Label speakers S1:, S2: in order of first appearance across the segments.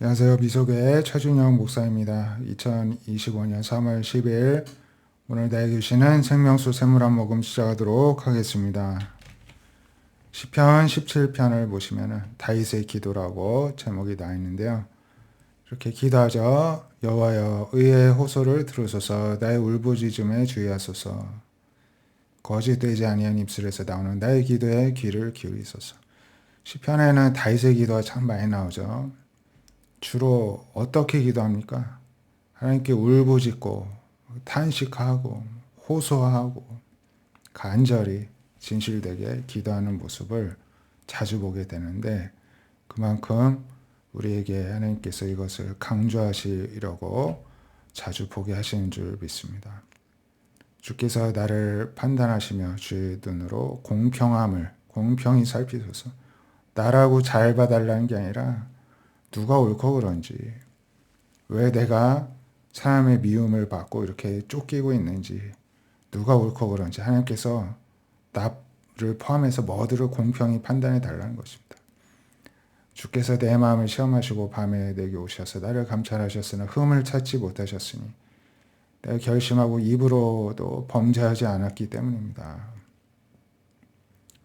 S1: 안녕하세요. 미소교회 최준영 목사입니다. 2025년 3월 10일 오늘 나에게 주시는 생명수 샘물 한 모금 시작하도록 하겠습니다. 시편 17편을 보시면 다윗의 기도라고 제목이 나 있는데요. 이렇게 기도하죠. 여호와여 의의 호소를 들으소서 나의 울부짖음에 주의하소서 거짓되지 아니한 입술에서 나오는 나의 기도에 귀를 기울이소서. 시편에는 다윗의 기도가 참 많이 나오죠. 주로 어떻게 기도합니까? 하나님께 울부짖고 탄식하고 호소하고 간절히 진실되게 기도하는 모습을 자주 보게 되는데 그만큼 우리에게 하나님께서 이것을 강조하시려고 자주 보게 하시는 줄 믿습니다. 주께서 나를 판단하시며 주의 눈으로 공평히 살피소서. 나라고 잘 봐달라는 게 아니라 누가 옳고 그런지, 왜 내가 사람의 미움을 받고 이렇게 쫓기고 있는지, 누가 옳고 그런지 하나님께서 나를 포함해서 모두를 공평히 판단해 달라는 것입니다. 주께서 내 마음을 시험하시고 밤에 내게 오셔서 나를 감찰하셨으나 흠을 찾지 못하셨으니 내가 결심하고 입으로도 범죄하지 않았기 때문입니다.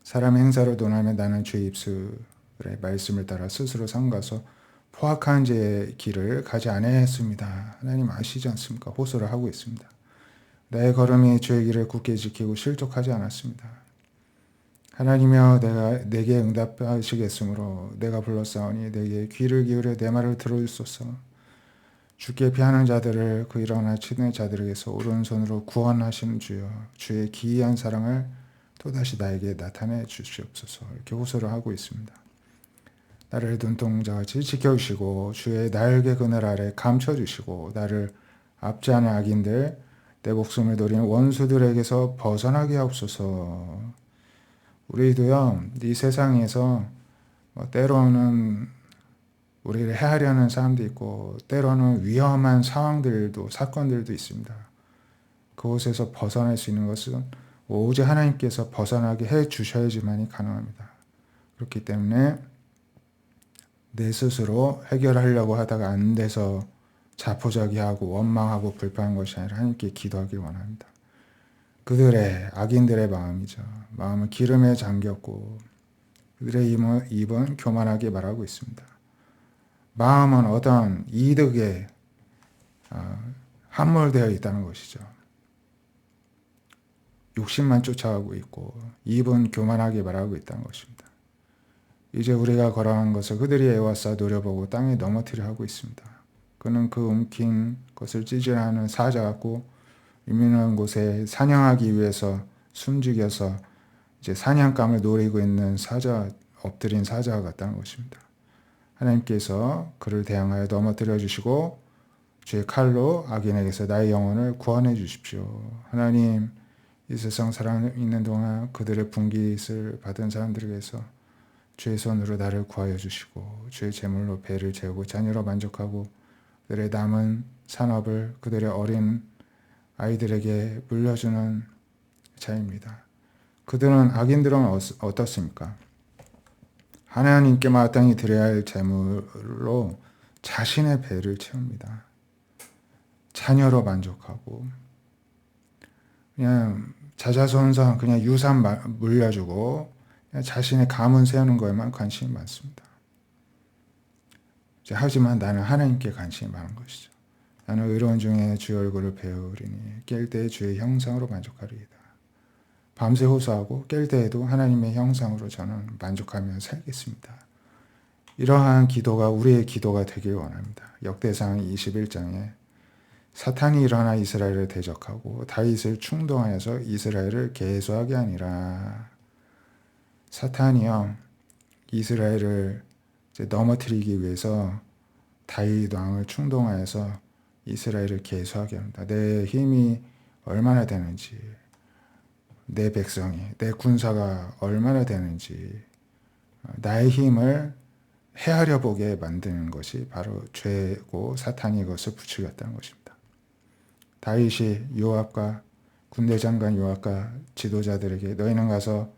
S1: 사람 행사로 논하면 나는 주의 입술의 말씀을 따라 스스로 삼가서 포악한 죄의 길을 가지 아니하였습니다. 하나님 아시지 않습니까? 호소를 하고 있습니다. 내 걸음이 주의 길을 굳게 지키고 실족하지 않았습니다. 하나님이여 내게 응답하시겠으므로 내가 불렀사오니 내게 귀를 기울여 내 말을 들어주소서. 주께 피하는 자들을 그 일어나 치는 자들에게서 오른손으로 구원하시는 주여 주의 기이한 사랑을 또다시 나에게 나타내 주시옵소서. 이렇게 호소를 하고 있습니다. 나를 눈동자같이 지켜주시고 주의 날개 그늘 아래 감춰주시고 나를 압제하는 악인들 내 목숨을 노리는 원수들에게서 벗어나게 하옵소서. 우리도요 이 세상에서 때로는 우리를 해하려는 사람도 있고 때로는 위험한 상황들도 사건들도 있습니다. 그곳에서 벗어날 수 있는 것은 오직 하나님께서 벗어나게 해 주셔야지만이 가능합니다. 그렇기 때문에 내 스스로 해결하려고 하다가 안 돼서 자포자기하고 원망하고 불평한 것이 아니라 하나님께 기도하길 원합니다. 그들의 악인들의 마음이죠. 마음은 기름에 잠겼고 그들의 입은 교만하게 말하고 있습니다. 마음은 어떤 이득에 함몰되어 있다는 것이죠. 욕심만 쫓아가고 있고 입은 교만하게 말하고 있다는 것입니다. 이제 우리가 걸어간 것을 그들이 애워싸 노려보고 땅에 넘어뜨려 하고 있습니다. 그는 그 움킨 것을 찌질하는 사자 같고 유명한 곳에 사냥하기 위해서 숨죽여서 이제 사냥감을 노리고 있는 엎드린 사자와 같다는 것입니다. 하나님께서 그를 대항하여 넘어뜨려 주시고 주의 칼로 악인에게서 나의 영혼을 구원해 주십시오. 하나님, 이 세상 살아있는 동안 그들의 분깃을 받은 사람들에게서 주의 손으로 나를 구하여 주시고 주의 제물로 배를 채우고 자녀로 만족하고 그들의 남은 산업을 그들의 어린 아이들에게 물려주는 자입니다. 그들은 악인들은 어떻습니까? 하나님께 마땅히 드려야 할 제물로 자신의 배를 채웁니다. 자녀로 만족하고 그냥 자자손손 그냥 유산 물려주고 그냥 자신의 가문 세우는 것에만 관심이 많습니다. 하지만 나는 하나님께 관심이 많은 것이죠. 나는 의로운 중에 주의 얼굴을 배우리니 깰 때에 주의 형상으로 만족하리이다. 밤새 호소하고 깰 때에도 하나님의 형상으로 저는 만족하며 살겠습니다. 이러한 기도가 우리의 기도가 되길 원합니다. 역대상 21장에 사탄이 일어나 이스라엘을 대적하고 다윗을 충동하여서 이스라엘을 계수하게 하니라. 사탄이요 이스라엘을 넘어뜨리기 위해서 다윗 왕을 충동하여서 이스라엘을 계수하게 합니다. 내 힘이 얼마나 되는지, 내 백성이, 내 군사가 얼마나 되는지, 나의 힘을 헤아려 보게 만드는 것이 바로 죄고 사탄이 이것을 부추겼다는 것입니다. 다윗이 요압과 군대 장관 요압과 지도자들에게 너희는 가서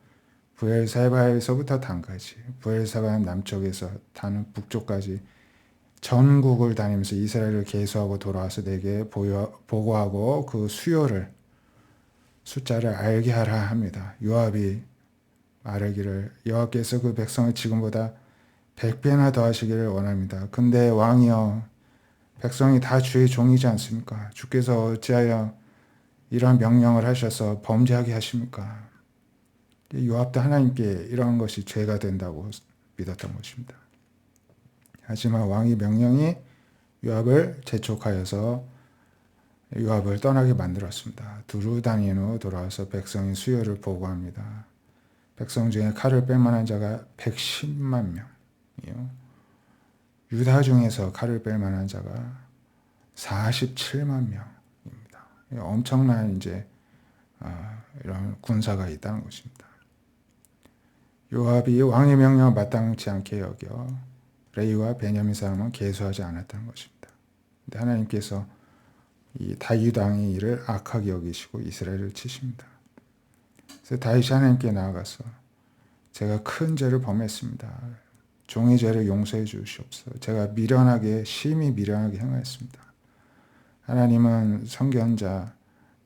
S1: 브엘사바에서부터 단까지, 브엘사바 남쪽에서 단은 북쪽까지 전국을 다니면서 이스라엘을 계수하고 돌아와서 내게 보고하고 그 숫자를 알게 하라 합니다. 요압이 말하기를 여호와께서 그 백성을 지금보다 100배나 더하시기를 원합니다. 근데 왕이여, 백성이 다 주의 종이지 않습니까? 주께서 어찌하여 이러한 명령을 하셔서 범죄하게 하십니까? 요압도 하나님께 이러한 것이 죄가 된다고 믿었던 것입니다. 하지만 왕의 명령이 요압을 재촉하여서 요압을 떠나게 만들었습니다. 두루 다닌 후 돌아와서 백성의 수요를 보고합니다. 백성 중에 칼을 뺄 만한 자가 110만 명이요. 유다 중에서 칼을 뺄 만한 자가 47만 명입니다. 엄청난 이런 군사가 있다는 것입니다. 요압이 왕의 명령을 마땅치 않게 여겨 레위와 베냐민 사람은 계수하지 않았다는 것입니다. 근데 하나님께서 이 다윗 왕의 일을 악하게 여기시고 이스라엘을 치십니다. 그래서 다윗이 하나님께 나아가서 제가 큰 죄를 범했습니다. 종의 죄를 용서해 주시옵소서. 제가 심히 미련하게 행하였습니다. 하나님은 선견자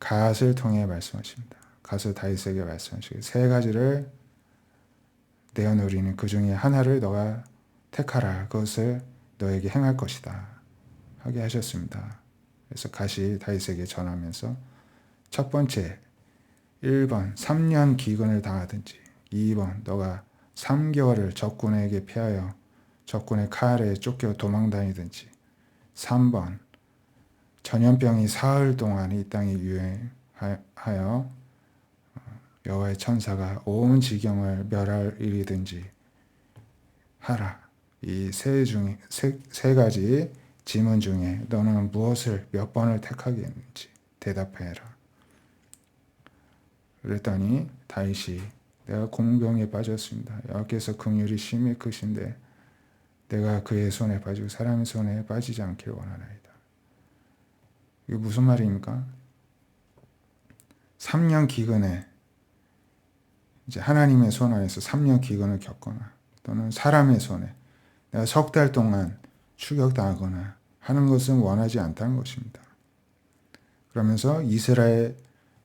S1: 갓을 통해 말씀하십니다. 갓을 다윗에게 말씀하시고 세 가지를 내어놓으리니 그 중에 하나를 너가 택하라. 그것을 너에게 행할 것이다. 하게 하셨습니다. 그래서 갓이 다윗에게 전하면서 첫 번째 1번 3년 기근을 당하든지 2번 너가 3개월을 적군에게 피하여 적군의 칼에 쫓겨 도망다니든지 3번 전염병이 사흘 동안 이 땅에 유행하여 여호와의 천사가 온 지경을 멸할 일이든지 하라. 이 세 가지 지문 중에 너는 무엇을 몇 번을 택하겠는지 대답해라. 그랬더니 다윗이 내가 공병에 빠졌습니다. 여호와께서 긍휼이 심히 크신데 내가 그의 손에 빠지고 사람의 손에 빠지지 않기를 원하나이다. 이게 무슨 말입니까? 3년 기근에 이제 하나님의 손 안에서 3년 기근을 겪거나 또는 사람의 손에 내가 석 달 동안 추격당하거나 하는 것은 원하지 않다는 것입니다. 그러면서 이스라엘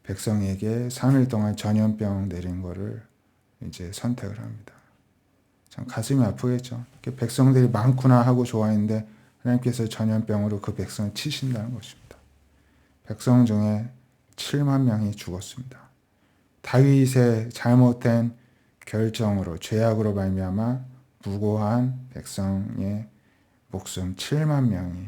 S1: 백성에게 3일 동안 전염병 내린 거를 이제 선택을 합니다. 참 가슴이 아프겠죠. 백성들이 많구나 하고 좋아했는데 하나님께서 전염병으로 그 백성을 치신다는 것입니다. 백성 중에 7만 명이 죽었습니다. 다윗의 잘못된 결정으로 죄악으로 말미암아 무고한 백성의 목숨 7만 명이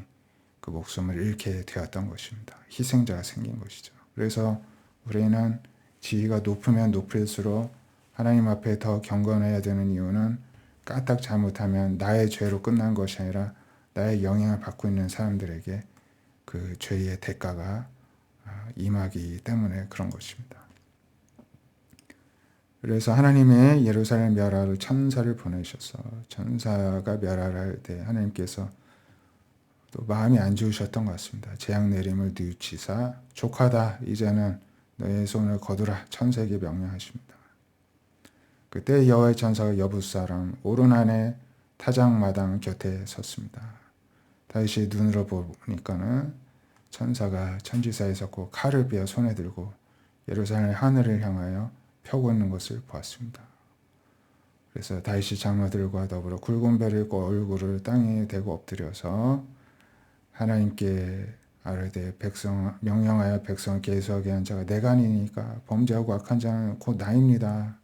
S1: 그 목숨을 잃게 되었던 것입니다. 희생자가 생긴 것이죠. 그래서 우리는 지위가 높으면 높을수록 하나님 앞에 더 경건해야 되는 이유는 까딱 잘못하면 나의 죄로 끝난 것이 아니라 나의 영향을 받고 있는 사람들에게 그 죄의 대가가 임하기 때문에 그런 것입니다. 그래서 하나님의 예루살렘 멸하를 천사를 보내셔서 천사가 멸하를 때 하나님께서 또 마음이 안 좋으셨던 것 같습니다. 재앙 내림을 뉘우치사 족하다 이제는 너의 손을 거두라 천사에게 명령하십니다. 그때 여호와의 천사가 여붓사람 오르난의 타작마당 곁에 섰습니다. 다윗이 눈으로 보니까는 천사가 천지사에 섰고 칼을 베어 손에 들고 예루살렘의 하늘을 향하여 펴고 있는 것을 보았습니다. 그래서 다윗이 장로들과 더불어 굵은 배를 입고 얼굴을 땅에 대고 엎드려서 하나님께 아뢰되 명령하여 백성을 계수하게 한 자가 내가 아니니까 범죄하고 악한 자는 곧 나입니다.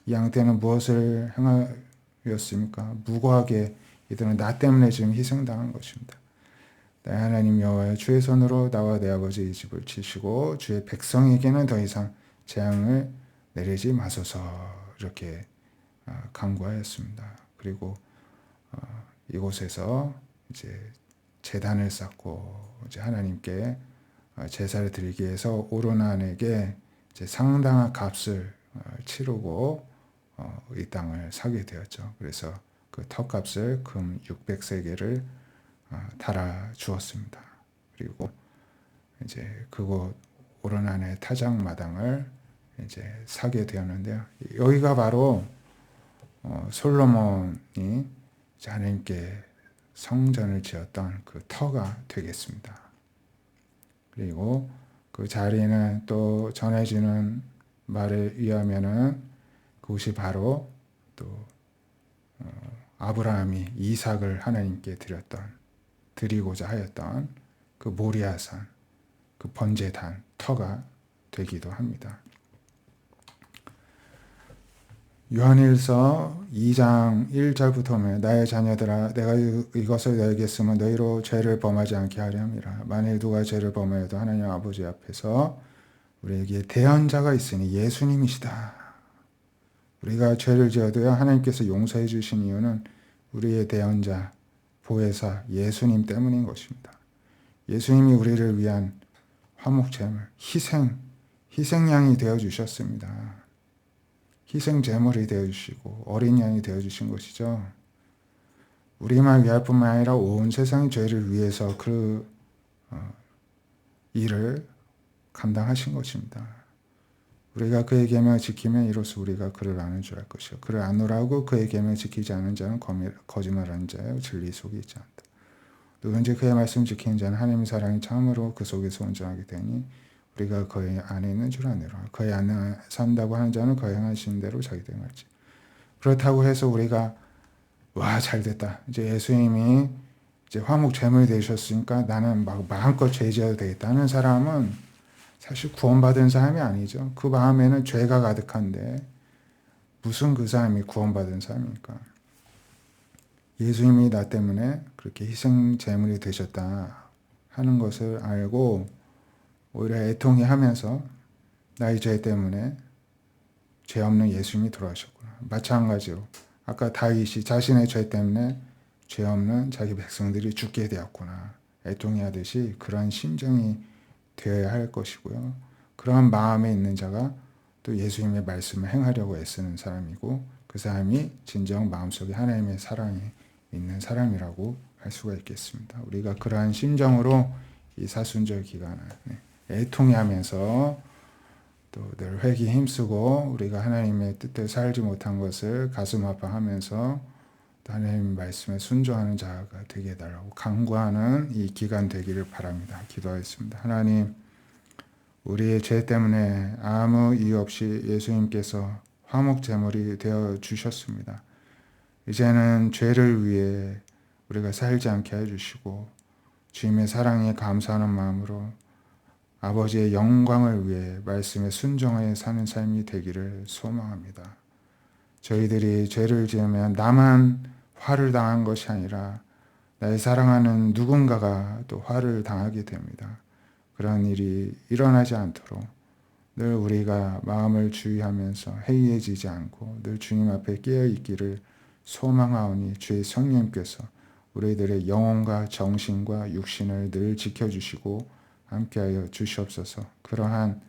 S1: 이 양떼는 무엇을 행하였습니까? 무고하게 이들은 나 때문에 지금 희생당한 것입니다. 내 하나님 여호와여 주의 손으로 나와 내 아버지 이 집을 치시고 주의 백성에게는 더 이상 재앙을 내리지 마소서 이렇게 간구하였습니다. 그리고 이곳에서 이제 제단을 쌓고 이제 하나님께 제사를 드리기 위해서 오르난에게 이제 상당한 값을 치르고 이 땅을 사게 되었죠. 그래서 그 턱값을 금 600세겔을 달아 주었습니다. 그리고 이제 그곳 오르난의 타작 마당을 이제 사게 되었는데요. 여기가 바로 솔로몬이 하나님께 성전을 지었던 그 터가 되겠습니다. 그리고 그 자리는 또 전해지는 말에 의하면은 그곳이 바로 또 아브라함이 이삭을 하나님께 드리고자 하였던 그 모리아산, 그 번제단 터가 되기도 합니다. 요한일서 2장 1절부터 보면 나의 자녀들아 내가 이것을 너에게 쓰면 너희로 죄를 범하지 않게 하려 함이라. 만일 누가 죄를 범하여도 하나님 아버지 앞에서 우리에게 대언자가 있으니 예수님이시다. 우리가 죄를 지어도요 하나님께서 용서해 주신 이유는 우리의 대언자, 보혜사 예수님 때문인 것입니다. 예수님이 우리를 위한 화목제물, 희생양이 되어 주셨습니다. 희생제물이 되어주시고 어린 양이 되어주신 것이죠. 우리만 위할 뿐만 아니라 온 세상의 죄를 위해서 그 일을 감당하신 것입니다. 우리가 그의 계명을 지키면 이로써 우리가 그를 아는 줄 알 것이요 그를 아노라고 그의 계명을 지키지 않은 자는 거짓말하는 자요 진리 속에 있지 않다. 누군지 그의 말씀 지키는 자는 하나님의 사랑이 참으로 그 속에서 온전하게 되니 우리가 그의 안에 있는 줄 아노라. 그의 안에 산다고 하는 자는 그의 행하시는 대로 자기도 행할지. 그렇다고 해서 우리가 와 잘됐다. 이제 예수님이 이제 화목 제물이 되셨으니까 나는 막 마음껏 죄 지어도 되겠다 하는 사람은 사실 구원받은 사람이 아니죠. 그 마음에는 죄가 가득한데 무슨 그 사람이 구원받은 사람입니까? 예수님이 나 때문에 그렇게 희생 제물이 되셨다 하는 것을 알고 오히려 애통해 하면서 나의 죄 때문에 죄 없는 예수님이 돌아오셨구나. 마찬가지로 아까 다윗이 자신의 죄 때문에 죄 없는 자기 백성들이 죽게 되었구나. 애통해 하듯이 그러한 심정이 되어야 할 것이고요. 그러한 마음에 있는 자가 또 예수님의 말씀을 행하려고 애쓰는 사람이고 그 사람이 진정 마음속에 하나님의 사랑이 있는 사람이라고 할 수가 있겠습니다. 우리가 그러한 심정으로 이 사순절 기간을 애통해하면서 또 늘 회개에 힘쓰고 우리가 하나님의 뜻대로 살지 못한 것을 가슴 아파하면서 또 하나님의 말씀에 순종하는 자가 되게 해달라고 간구하는 이 기간 되기를 바랍니다. 기도하겠습니다. 하나님, 우리의 죄 때문에 아무 이유 없이 예수님께서 화목제물이 되어 주셨습니다. 이제는 죄를 위해 우리가 살지 않게 해주시고 주님의 사랑에 감사하는 마음으로 아버지의 영광을 위해 말씀에 순종하여 사는 삶이 되기를 소망합니다. 저희들이 죄를 지으면 나만 화를 당한 것이 아니라 나의 사랑하는 누군가가 또 화를 당하게 됩니다. 그런 일이 일어나지 않도록 늘 우리가 마음을 주의하면서 해이해지지 않고 늘 주님 앞에 깨어있기를 소망하오니 주의 성령님께서 우리들의 영혼과 정신과 육신을 늘 지켜주시고 함께하여 주시옵소서. 그러한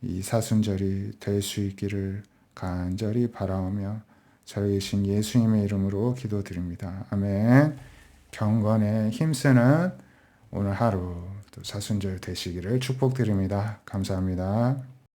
S1: 이 사순절이 될 수 있기를 간절히 바라오며 살아계신 예수님의 이름으로 기도드립니다. 아멘. 경건에 힘쓰는 오늘 하루 또 사순절 되시기를 축복드립니다. 감사합니다.